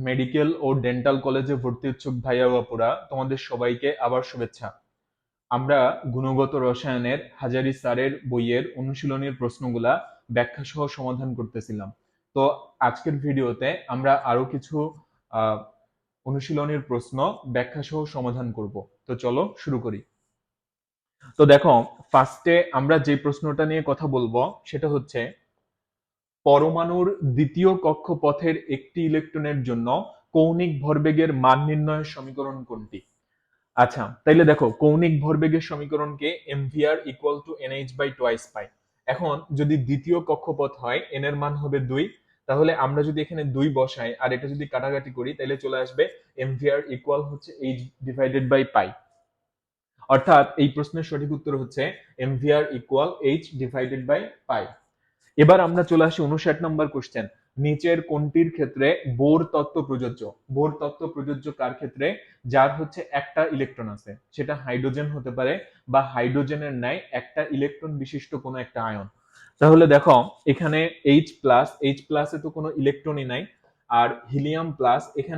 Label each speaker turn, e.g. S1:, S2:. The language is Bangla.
S1: মেডিকেল ও ডেন্টাল কলেজে ভর্তি ইচ্ছুক ভাইয়া বাপুরা, তোমাদের সবাইকে আবার শুভেচ্ছা। আমরা গুণগত রসায়নের হাজারি স্যারের বইয়ের অনুশীলনীর প্রশ্নগুলা ব্যাখ্যা সহ সমাধান করতেছিলাম। তো আজকের ভিডিওতে আমরা আরো কিছু আহ, অনুশীলনীর প্রশ্ন ব্যাখ্যা সহ সমাধান করব। তো চলো শুরু করি। তো দেখো, ফার্স্টে আমরা যে প্রশ্নটা নিয়ে কথা বলবো সেটা হচ্ছে, পরমাণুর দ্বিতীয় কক্ষপথের একটি ইলেকট্রনের জন্য কৌণিক ভরবেগের মান নির্ণয়ের সমীকরণ কোনটি? আচ্ছা, তাইলে দেখো, কৌণিক ভরবেগের সমীকরণকে mvr equal to nh by twice pi. এখন যদি দ্বিতীয় কক্ষপথ হয়, n এর মান হবে 2, তাহলে আমরা যদি এখানে 2 বসাই আর এটা যদি কাটাকাটি করি, তাহলে চলে আসবে mvr ইকুয়াল হচ্ছে h ডিভাইডেড বাই পাই। অর্থাৎ এই প্রশ্নের সঠিক উত্তর হচ্ছে mvr equal h divided by pi. এবার আমরা চলে আসি 59 নম্বর কোশ্চেন। নিচের কোনটির ক্ষেত্রে বোর তত্ত্ব প্রযোজ্য? বোর তত্ত্ব প্রযোজ্য কার ক্ষেত্রে? যার হচ্ছে একটা ইলেকট্রন আছে, সেটা হাইড্রোজেন হতে পারে বা হাইড্রোজেনের ন্যায় একটা ইলেকট্রন বিশিষ্ট কোনো একটা আয়ন। তাহলে দেখো, এখানে H প্লাস এ তো কোনো ইলেকট্রনই নাই, আর হিলিয়াম প্লাস এখানে